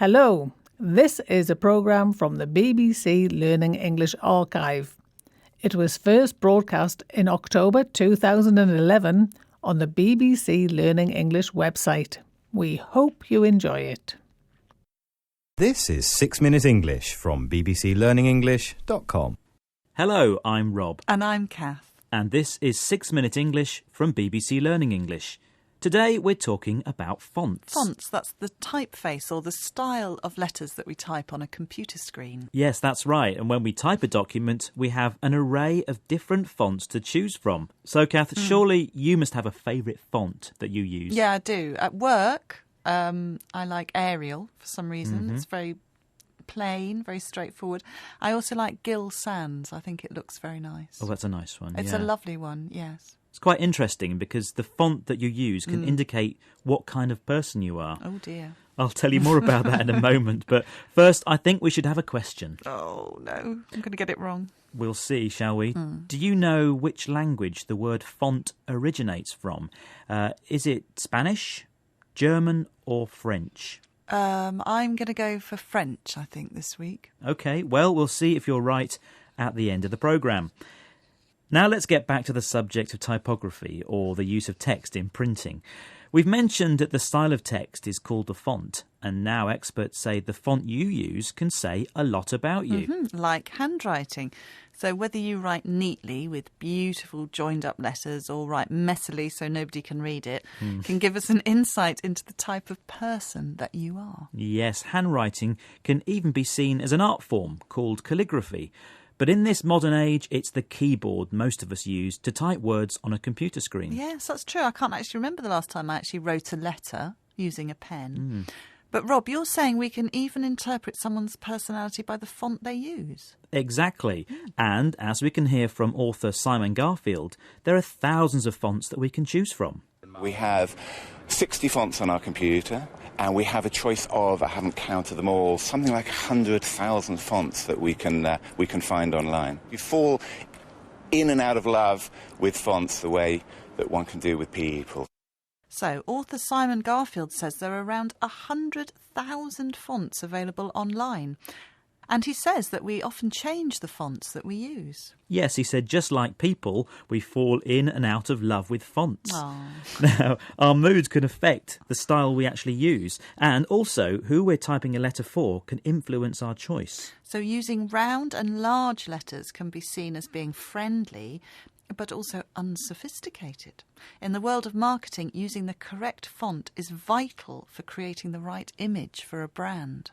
Hello, this is a programme from the BBC Learning English archive. It was first broadcast in October 2011 on the BBC Learning English website. We hope you enjoy it. This is 6 Minute English from bbclearningenglish.com. Hello, I'm Rob. And I'm Kath. And this is 6 Minute English from BBC Learning English. Today we're talking about fonts. Fonts, that's the typeface or the style of letters that we type on a computer screen. Yes, that's right. And when we type a document, we have an array of different fonts to choose from. So, Kath, surely you must have a favourite font that you use. Yeah, I do. At work, I like Arial for some reason. It's very plain, very straightforward. I also like Gill Sans. I think it looks very nice. Oh, that's a nice one. It's a lovely one, yes. It's quite interesting because the font that you use can indicate what kind of person you are. Oh, dear. I'll tell you more about that in a moment. But first, I think we should have a question. Oh, no. I'm going to get it wrong. We'll see, shall we? Do you know which language the word font originates from? Is it Spanish, German or French? I'm going to go for French, I think, this week. OK, well, we'll see if you're right at the end of the programme. Now let's get back to the subject of typography, or the use of text in printing. We've mentioned that the style of text is called a font, and now experts say the font you use can say a lot about you. Like handwriting. So whether you write neatly with beautiful joined-up letters or write messily so nobody can read it, can give us an insight into the type of person that you are. Yes, handwriting can even be seen as an art form called calligraphy. But in this modern age, it's the keyboard most of us use to type words on a computer screen. Yes, that's true. I can't actually remember the last time I actually wrote a letter using a pen. But Rob, you're saying we can even interpret someone's personality by the font they use. Exactly. And as we can hear from author Simon Garfield, there are thousands of fonts that we can choose from. We have 60 fonts on our computer, and we have a choice of, I haven't counted them all, something like 100,000 fonts that we can find online. You fall in and out of love with fonts the way that one can do with people. So, author Simon Garfield says there are around 100,000 fonts available online. And he says that we often change the fonts that we use. Yes, he said, just like people, we fall in and out of love with fonts. Aww. Now, our moods can affect the style we actually use, and also who we're typing a letter for can influence our choice. So using round and large letters can be seen as being friendly, but also unsophisticated. In the world of marketing, using the correct font is vital for creating the right image for a brand.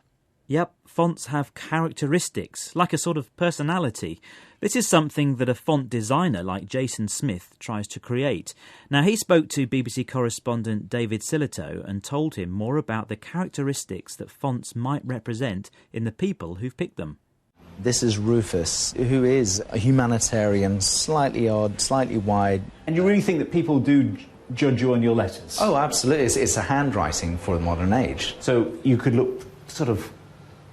Yep, fonts have characteristics, like a sort of personality. This is something that a font designer like Jason Smith tries to create. Now, he spoke to BBC correspondent David Silito and told him more about the characteristics that fonts might represent in the people who've picked them. This is Rufus, who is a humanitarian, slightly odd, slightly wide. And you really think that people do judge you on your letters? Oh, absolutely. It's a handwriting for the modern age. So you could look sort of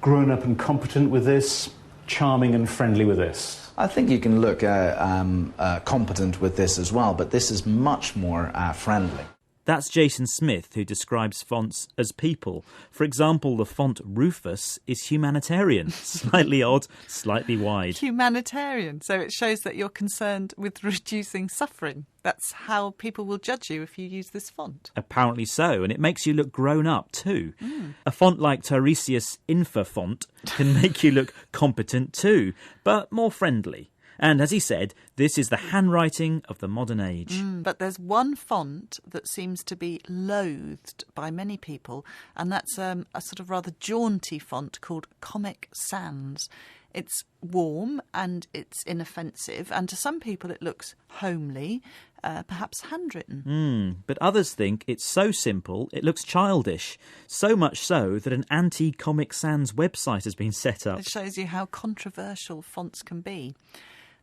grown up and competent with this, charming and friendly with this? I think you can look competent with this as well, but this is much more friendly. That's Jason Smith, who describes fonts as people. For example, the font Rufus is humanitarian, slightly odd, slightly wide. Humanitarian, so it shows that you're concerned with reducing suffering. That's how people will judge you if you use this font. Apparently so, and it makes you look grown up too. A font like Tiresias Infafont can make you look competent too, but more friendly. And as he said, this is the handwriting of the modern age. But there's one font that seems to be loathed by many people, and that's a sort of rather jaunty font called Comic Sans. It's warm and it's inoffensive, and to some people it looks homely, perhaps handwritten. But others think it's so simple it looks childish, so much so that an anti-Comic Sans website has been set up. It shows you how controversial fonts can be.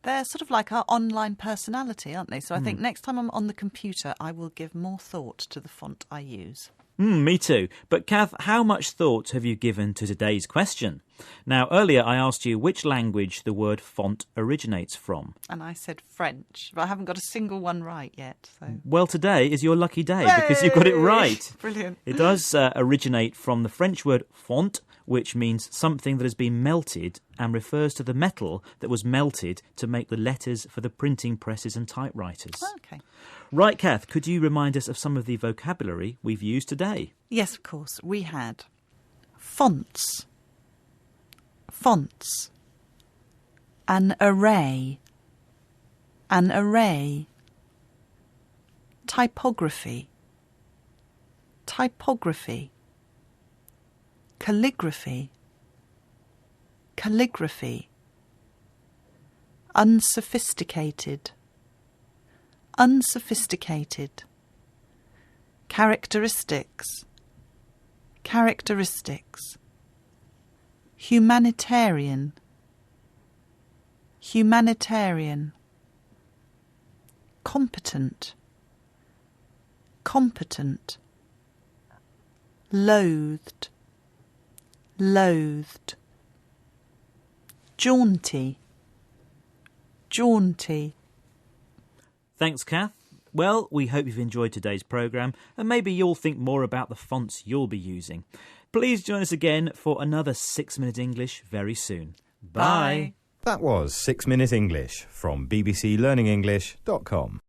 They're sort of like our online personality, aren't they? So I think next time I'm on the computer, I will give more thought to the font I use. Me too. But Kath, how much thought have you given to today's question? Now, earlier I asked you which language the word font originates from. And I said French, but I haven't got a single one right yet. So. Well, today is your lucky day because you've got it right. Brilliant. It does originate from the French word font, which means something that has been melted and refers to the metal that was melted to make the letters for the printing presses and typewriters. Okay. Right, Kath, could you remind us of some of the vocabulary we've used today? Yes, of course. We had fonts, fonts, an array, typography, typography, calligraphy, calligraphy, unsophisticated, unsophisticated, characteristics, characteristics, humanitarian, humanitarian, competent, competent, loathed, loathed, jaunty, jaunty. Thanks, Kath. Well, we hope you've enjoyed today's programme and maybe you'll think more about the fonts you'll be using. Please join us again for another 6 Minute English very soon. Bye. That was 6 Minute English from bbclearningenglish.com.